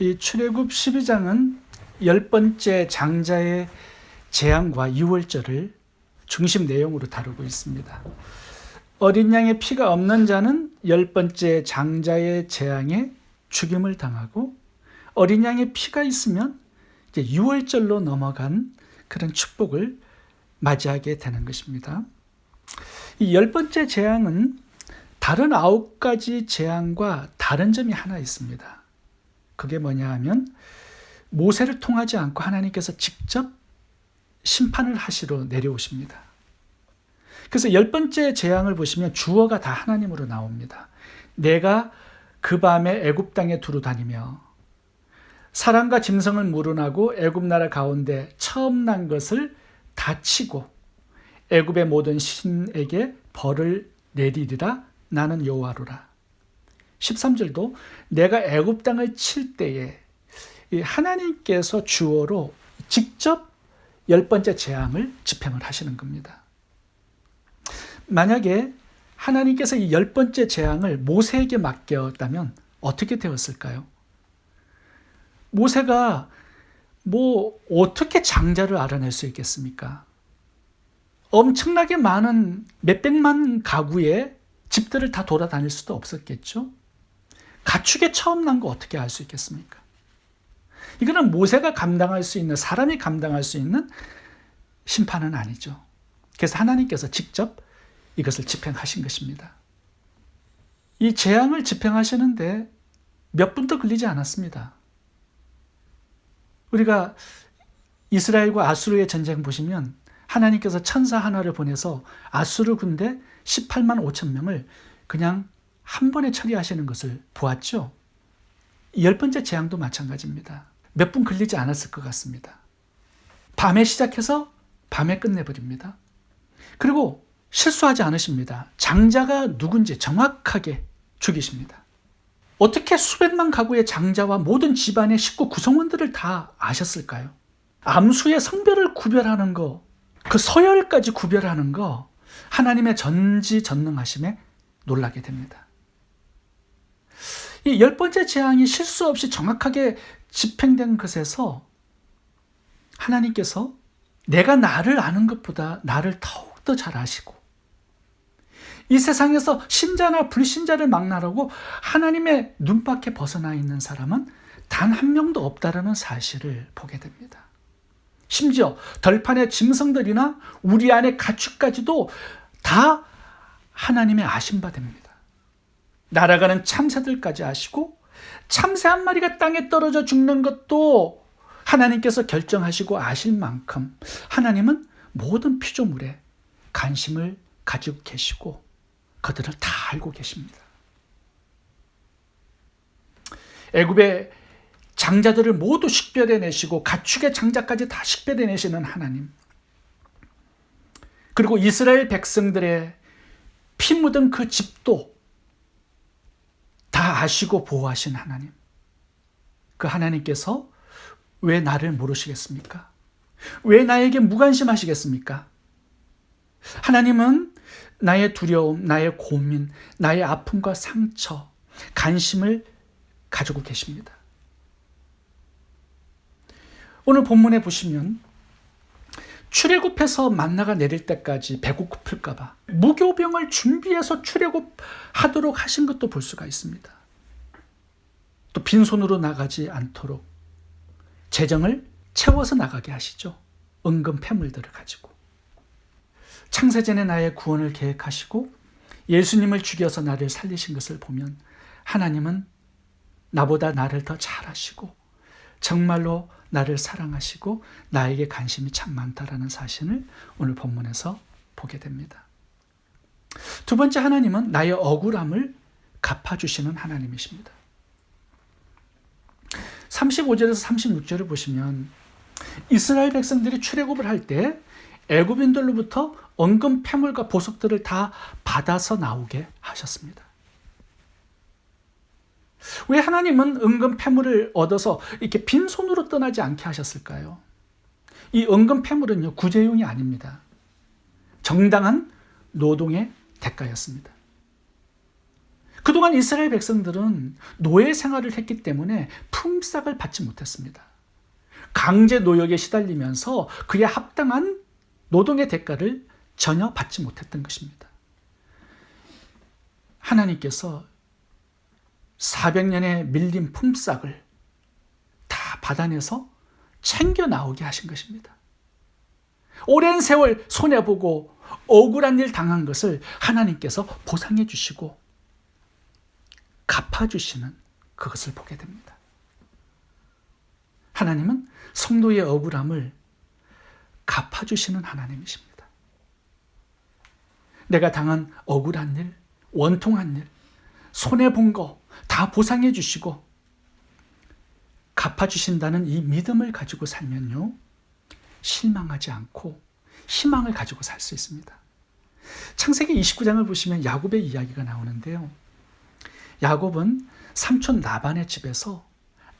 이 출애굽 12장은 10번째 장자의 재앙과 유월절을 중심 내용으로 다루고 있습니다. 어린 양의 피가 없는 자는 10번째 장자의 재앙에 죽임을 당하고, 어린 양의 피가 있으면 이제 유월절로 넘어간 그런 축복을 맞이하게 되는 것입니다. 이 10번째 재앙은 다른 9가지 재앙과 다른 점이 하나 있습니다. 그게 뭐냐 하면 모세를 통하지 않고 하나님께서 직접 심판을 하시러 내려오십니다. 그래서 10번째 재앙을 보시면 주어가 다 하나님으로 나옵니다. 내가 그 밤에 애굽 땅에 두루 다니며 사람과 짐승을 물어나고 애굽 나라 가운데 처음 난 것을 다 치고 애굽의 모든 신에게 벌을 내리리라. 나는 여호와로라. 13절도 내가 애굽 땅을 칠 때에 하나님께서 주어로 직접 10번째 재앙을 집행을 하시는 겁니다. 만약에 하나님께서 이 10번째 재앙을 모세에게 맡겼다면 어떻게 되었을까요? 모세가 어떻게 장자를 알아낼 수 있겠습니까? 엄청나게 많은 몇백만 가구의 집들을 다 돌아다닐 수도 없었겠죠. 가축에 처음 난 거 어떻게 알 수 있겠습니까? 이거는 모세가 감당할 수 있는, 사람이 감당할 수 있는 심판은 아니죠. 그래서 하나님께서 직접 이것을 집행하신 것입니다. 이 재앙을 집행하시는데 몇 분도 걸리지 않았습니다. 우리가 이스라엘과 아수르의 전쟁 보시면 하나님께서 천사 하나를 보내서 아수르 군대 18만 5천 명을 그냥 한 번에 처리하시는 것을 보았죠. 10번째 재앙도 마찬가지입니다. 몇 분 걸리지 않았을 것 같습니다. 밤에 시작해서 밤에 끝내버립니다. 그리고 실수하지 않으십니다. 장자가 누군지 정확하게 죽이십니다. 어떻게 수백만 가구의 장자와 모든 집안의 식구 구성원들을 다 아셨을까요? 암수의 성별을 구별하는 거, 그 서열까지 구별하는 거, 하나님의 전지전능하심에 놀라게 됩니다. 이 10번째 재앙이 실수 없이 정확하게 집행된 것에서 하나님께서 내가 나를 아는 것보다 나를 더욱더 잘 아시고, 이 세상에서 신자나 불신자를 막나라고 하나님의 눈밖에 벗어나 있는 사람은 단 한 명도 없다라는 사실을 보게 됩니다. 심지어 덜판의 짐승들이나 우리 안의 가축까지도 다 하나님의 아신 바 됩니다. 날아가는 참새들까지 아시고, 참새 한 마리가 땅에 떨어져 죽는 것도 하나님께서 결정하시고 아실 만큼 하나님은 모든 피조물에 관심을 가지고 계시고 그들을 다 알고 계십니다. 애굽의 장자들을 모두 식별해내시고 가축의 장자까지 다 식별해내시는 하나님, 그리고 이스라엘 백성들의 피 묻은 그 집도 다 아시고 보호하신 하나님, 그 하나님께서 왜 나를 모르시겠습니까? 왜 나에게 무관심하시겠습니까? 하나님은 나의 두려움, 나의 고민, 나의 아픔과 상처, 관심을 가지고 계십니다. 오늘 본문에 보시면 출애굽해서 만나가 내릴 때까지 배고플까 봐 무교병을 준비해서 출애굽하도록 하신 것도 볼 수가 있습니다. 또 빈손으로 나가지 않도록 재정을 채워서 나가게 하시죠. 은금 패물들을 가지고. 창세전에 나의 구원을 계획하시고 예수님을 죽여서 나를 살리신 것을 보면 하나님은 나보다 나를 더 잘 아시고 정말로 나를 사랑하시고 나에게 관심이 참 많다라는 사실을 오늘 본문에서 보게 됩니다. 두 번째, 하나님은 나의 억울함을 갚아주시는 하나님이십니다. 35절에서 36절을 보시면 이스라엘 백성들이 출애굽을 할 때 애굽인들로부터 은금 패물과 보석들을 다 받아서 나오게 하셨습니다. 왜 하나님은 은금 패물을 얻어서 이렇게 빈손으로 떠나지 않게 하셨을까요? 이 은금 패물은요, 구제용이 아닙니다. 정당한 노동의 대가였습니다. 그동안 이스라엘 백성들은 노예 생활을 했기 때문에 품삯을 받지 못했습니다. 강제 노역에 시달리면서 그에 합당한 노동의 대가를 전혀 받지 못했던 것입니다. 하나님께서 400년의 밀린 품삯을 다 받아내서 챙겨 나오게 하신 것입니다. 오랜 세월 손해보고 억울한 일 당한 것을 하나님께서 보상해 주시고 갚아주시는 그것을 보게 됩니다. 하나님은 성도의 억울함을 갚아주시는 하나님이십니다. 내가 당한 억울한 일, 원통한 일, 손해본 거 다 보상해 주시고 갚아주신다는 이 믿음을 가지고 살면요, 실망하지 않고 희망을 가지고 살 수 있습니다. 창세기 29장을 보시면 야곱의 이야기가 나오는데요. 야곱은 삼촌 라반의 집에서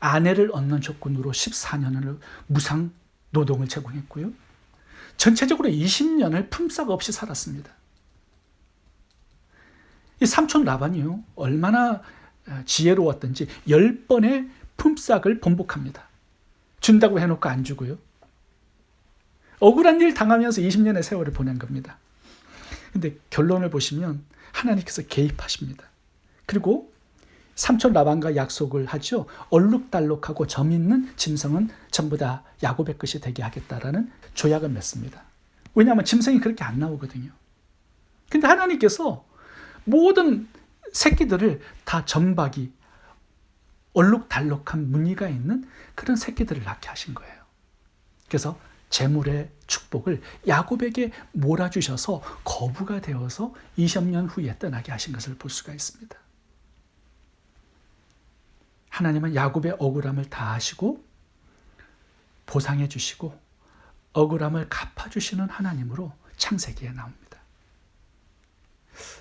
아내를 얻는 조건으로 14년을 무상 노동을 제공했고요. 전체적으로 20년을 품삯 없이 살았습니다. 이 삼촌 라반이요, 얼마나 지혜로웠던지 10번의 품삯을 번복합니다. 준다고 해놓고 안 주고요. 억울한 일 당하면서 20년의 세월을 보낸 겁니다. 근데 결론을 보시면 하나님께서 개입하십니다. 그리고 삼촌 라반과 약속을 하죠. 얼룩달룩하고 점 있는 짐승은 전부 다 야곱의 것이 되게 하겠다라는 조약을 맺습니다. 왜냐하면 짐승이 그렇게 안 나오거든요. 근데 하나님께서 모든 새끼들을 다 점박이 얼룩달룩한 무늬가 있는 그런 새끼들을 낳게 하신 거예요. 그래서 재물의 축복을 야곱에게 몰아주셔서 거부가 되어서 20년 후에 떠나게 하신 것을 볼 수가 있습니다. 하나님은 야곱의 억울함을 다 아시고 보상해 주시고 억울함을 갚아주시는 하나님으로 창세기에 나옵니다.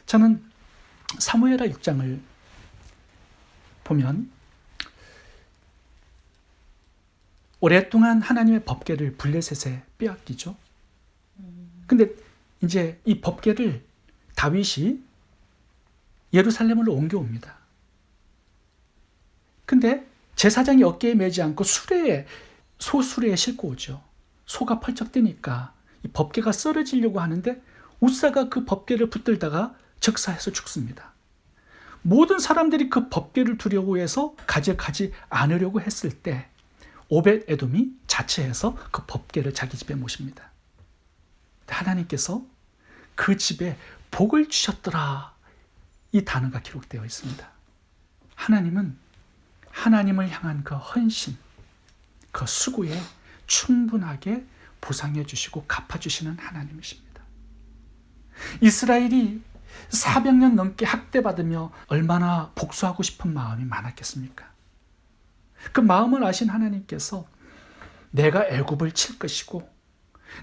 저는 사무엘하 6장을 보면 오랫동안 하나님의 법궤를 블레셋에 빼앗기죠. 근데 이제 이 법궤를 다윗이 예루살렘으로 옮겨옵니다. 근데 제사장이 어깨에 매지 않고 소수레에 싣고 오죠. 소가 펄쩍 뛰니까 이 법궤가 쓰러지려고 하는데 웃사가 그 법궤를 붙들다가 적사해서 죽습니다. 모든 사람들이 그 법궤를 두려워해서 가져가지 않으려고 했을 때 오벳 에돔이 자처해서 그 법궤를 자기 집에 모십니다. 하나님께서 그 집에 복을 주셨더라, 이 단어가 기록되어 있습니다. 하나님은 하나님을 향한 그 헌신, 그 수고에 충분하게 보상해 주시고 갚아주시는 하나님이십니다. 이스라엘이 400년 넘게 학대받으며 얼마나 복수하고 싶은 마음이 많았겠습니까? 그 마음을 아신 하나님께서 내가 애굽을 칠 것이고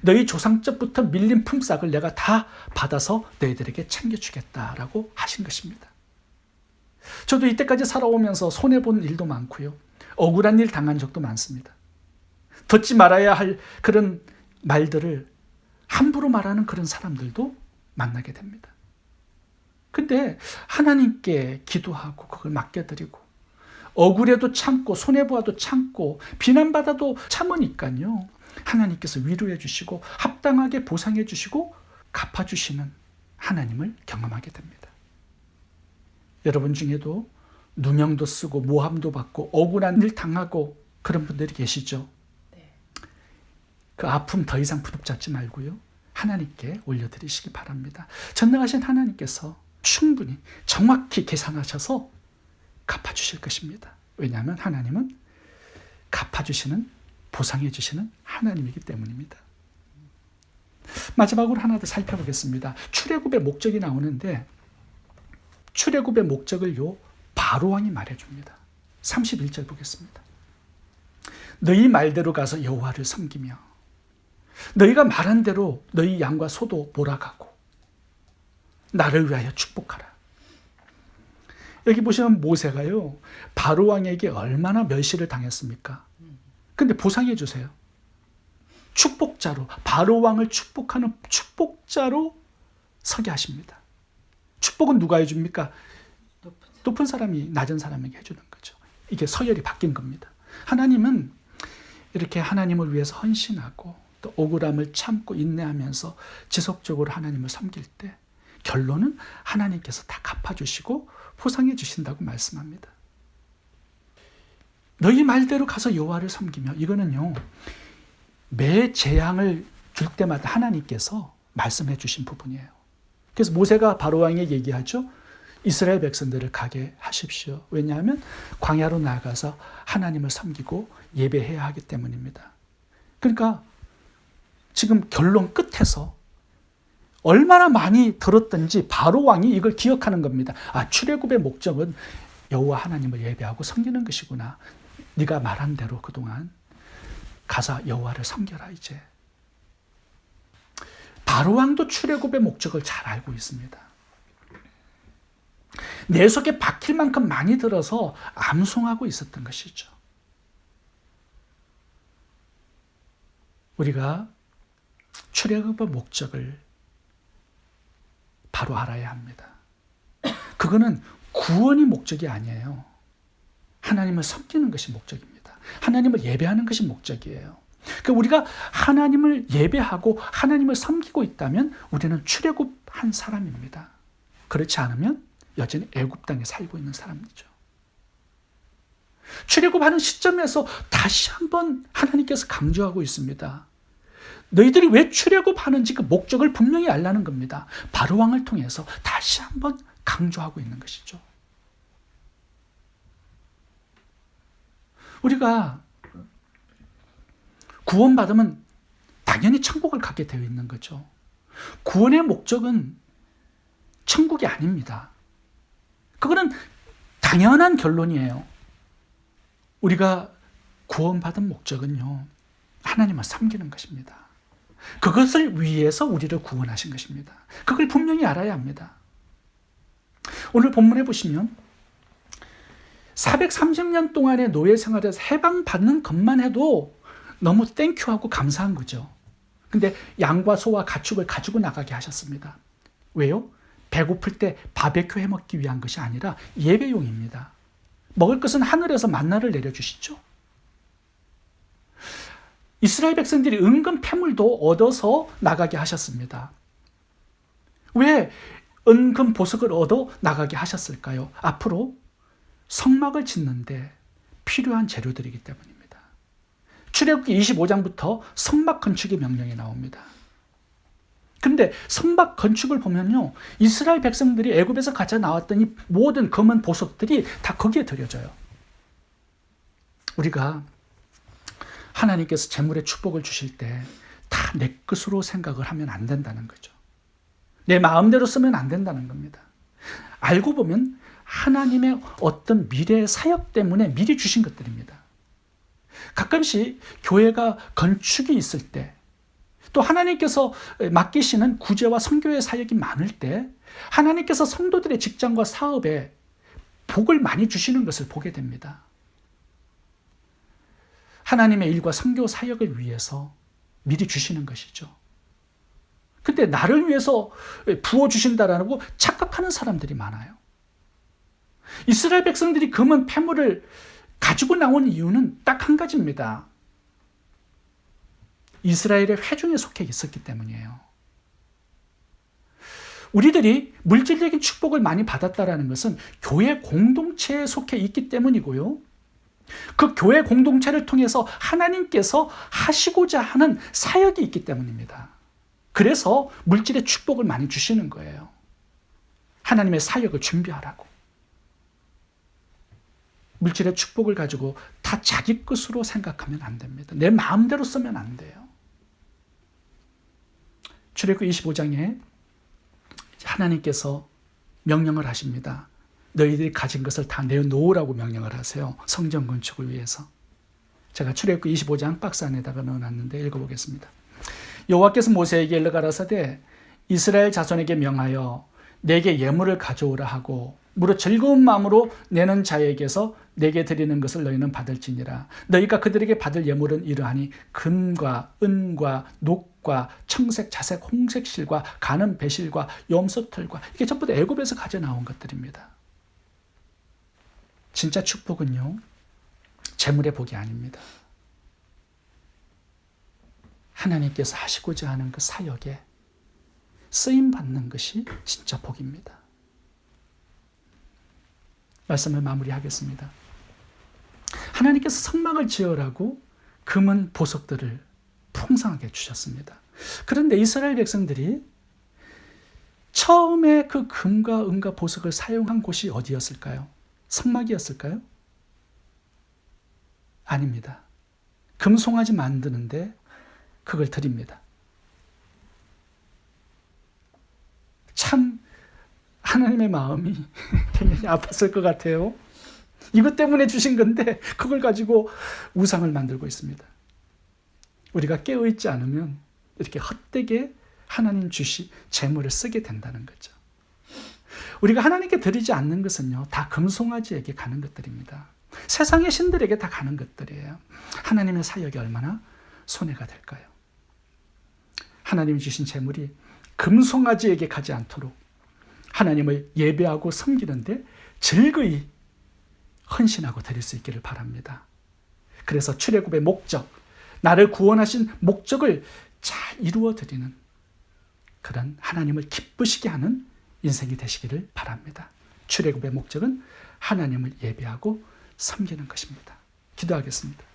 너희 조상적부터 밀린 품삯을 내가 다 받아서 너희들에게 챙겨주겠다라고 하신 것입니다. 저도 이때까지 살아오면서 손해본 일도 많고요, 억울한 일 당한 적도 많습니다. 듣지 말아야 할 그런 말들을 함부로 말하는 그런 사람들도 만나게 됩니다. 근데 하나님께 기도하고 그걸 맡겨드리고 억울해도 참고 손해보아도 참고 비난받아도 참으니까요, 하나님께서 위로해 주시고 합당하게 보상해 주시고 갚아주시는 하나님을 경험하게 됩니다. 여러분 중에도 누명도 쓰고 모함도 받고 억울한 일 당하고 그런 분들이 계시죠? 네. 그 아픔 더 이상 부둥잡지 말고요, 하나님께 올려드리시기 바랍니다. 전능하신 하나님께서 충분히 정확히 계산하셔서 갚아주실 것입니다. 왜냐하면 하나님은 갚아주시는, 보상해주시는 하나님이기 때문입니다. 마지막으로 하나 더 살펴보겠습니다. 출애굽의 목적이 나오는데 출애굽의 목적을 바로왕이 말해줍니다. 31절 보겠습니다. 너희 말대로 가서 여호와를 섬기며 너희가 말한 대로 너희 양과 소도 몰아가고 나를 위하여 축복하라. 여기 보시면 모세가요, 바로왕에게 얼마나 멸시를 당했습니까? 근데 보상해 주세요. 축복자로, 바로왕을 축복하는 축복자로 서게 하십니다. 축복은 누가 해줍니까? 높은 사람이 낮은 사람에게 해주는 거죠. 이게 서열이 바뀐 겁니다. 하나님은 이렇게 하나님을 위해서 헌신하고 또 억울함을 참고 인내하면서 지속적으로 하나님을 섬길 때 결론은 하나님께서 다 갚아주시고 포상해 주신다고 말씀합니다. 너희 말대로 가서 여호와를 섬기며, 이거는요 매 재앙을 줄 때마다 하나님께서 말씀해 주신 부분이에요. 그래서 모세가 바로왕에게 얘기하죠. 이스라엘 백성들을 가게 하십시오. 왜냐하면 광야로 나가서 하나님을 섬기고 예배해야 하기 때문입니다. 그러니까 지금 결론 끝에서 얼마나 많이 들었든지 바로왕이 이걸 기억하는 겁니다. 출애굽의 목적은 여호와 하나님을 예배하고 섬기는 것이구나. 네가 말한 대로 그동안 가서 여호와를 섬겨라. 이제 바로왕도 출애굽의 목적을 잘 알고 있습니다. 내 속에 박힐 만큼 많이 들어서 암송하고 있었던 것이죠. 우리가 출애굽의 목적을 바로 알아야 합니다. 그거는 구원이 목적이 아니에요. 하나님을 섬기는 것이 목적입니다. 하나님을 예배하는 것이 목적이에요. 그러니까 우리가 하나님을 예배하고 하나님을 섬기고 있다면 우리는 출애굽한 사람입니다. 그렇지 않으면 여전히 애굽 땅에 살고 있는 사람이죠. 출애굽하는 시점에서 다시 한번 하나님께서 강조하고 있습니다. 너희들이 왜 출애굽하는지 그 목적을 분명히 알라는 겁니다. 바로왕을 통해서 다시 한번 강조하고 있는 것이죠. 우리가 구원받으면 당연히 천국을 가게 되어 있는 거죠. 구원의 목적은 천국이 아닙니다. 그거는 당연한 결론이에요. 우리가 구원받은 목적은요, 하나님을 섬기는 것입니다. 그것을 위해서 우리를 구원하신 것입니다. 그걸 분명히 알아야 합니다. 오늘 본문에 보시면 430년 동안의 노예 생활에서 해방받는 것만 해도 너무 땡큐하고 감사한 거죠. 근데 양과 소와 가축을 가지고 나가게 하셨습니다. 왜요? 배고플 때 바베큐 해먹기 위한 것이 아니라 예배용입니다. 먹을 것은 하늘에서 만나를 내려주시죠. 이스라엘 백성들이 은근 폐물도 얻어서 나가게 하셨습니다. 왜 은근 보석을 얻어 나가게 하셨을까요? 앞으로 성막을 짓는데 필요한 재료들이기 때문입니다. 출애굽기 25장부터 성막 건축의 명령이 나옵니다. 그런데 성막 건축을 보면요, 이스라엘 백성들이 애굽에서 가져 나왔던 이 모든 검은 보석들이 다 거기에 들여져요. 우리가 하나님께서 재물의 축복을 주실 때 다 내 것으로 생각을 하면 안 된다는 거죠. 내 마음대로 쓰면 안 된다는 겁니다. 알고 보면 하나님의 어떤 미래의 사역 때문에 미리 주신 것들입니다. 가끔씩 교회가 건축이 있을 때, 또 하나님께서 맡기시는 구제와 선교의 사역이 많을 때 하나님께서 성도들의 직장과 사업에 복을 많이 주시는 것을 보게 됩니다. 하나님의 일과 선교 사역을 위해서 미리 주시는 것이죠. 근데 나를 위해서 부어주신다라고 착각하는 사람들이 많아요. 이스라엘 백성들이 금은 폐물을 가지고 나온 이유는 딱 한 가지입니다. 이스라엘의 회중에 속해 있었기 때문이에요. 우리들이 물질적인 축복을 많이 받았다는 것은 교회 공동체에 속해 있기 때문이고요. 그 교회 공동체를 통해서 하나님께서 하시고자 하는 사역이 있기 때문입니다. 그래서 물질의 축복을 많이 주시는 거예요. 하나님의 사역을 준비하라고. 물질의 축복을 가지고 다 자기 것으로 생각하면 안 됩니다. 내 마음대로 쓰면 안 돼요. 출애굽기 25장에 하나님께서 명령을 하십니다. 너희들이 가진 것을 다 내놓으라고 명령을 하세요. 성전 건축을 위해서. 제가 출애굽기 25장 박스 안에다가 넣어놨는데 읽어보겠습니다. 여호와께서 모세에게 일러 가라사대 이스라엘 자손에게 명하여 내게 예물을 가져오라 하고 무릇 즐거운 마음으로 내는 자에게서 내게 드리는 것을 너희는 받을지니라. 너희가 그들에게 받을 예물은 이러하니 금과 은과 녹과 청색, 자색, 홍색 실과 가는 배실과 염소털과 이게 전부 다 애굽에서 가져 나온 것들입니다. 진짜 축복은요, 재물의 복이 아닙니다. 하나님께서 하시고자 하는 그 사역에 쓰임 받는 것이 진짜 복입니다. 말씀을 마무리하겠습니다. 하나님께서 성막을 지으라고 금은 보석들을 풍성하게 주셨습니다. 그런데 이스라엘 백성들이 처음에 그 금과 은과 보석을 사용한 곳이 어디였을까요? 성막이었을까요? 아닙니다. 금송아지 만드는데 그걸 드립니다. 참 하나님의 마음이 굉장히 아팠을 것 같아요. 이것 때문에 주신 건데 그걸 가지고 우상을 만들고 있습니다. 우리가 깨어있지 않으면 이렇게 헛되게 하나님 주시 재물을 쓰게 된다는 거죠. 우리가 하나님께 드리지 않는 것은요, 다 금송아지에게 가는 것들입니다. 세상의 신들에게 다 가는 것들이에요. 하나님의 사역이 얼마나 손해가 될까요? 하나님이 주신 재물이 금송아지에게 가지 않도록 하나님을 예배하고 섬기는데 즐거이 헌신하고 드릴 수 있기를 바랍니다. 그래서 출애굽의 목적, 나를 구원하신 목적을 잘 이루어 드리는 그런 하나님을 기쁘시게 하는 인생이 되시기를 바랍니다. 출애굽의 목적은 하나님을 예배하고 섬기는 것입니다. 기도하겠습니다.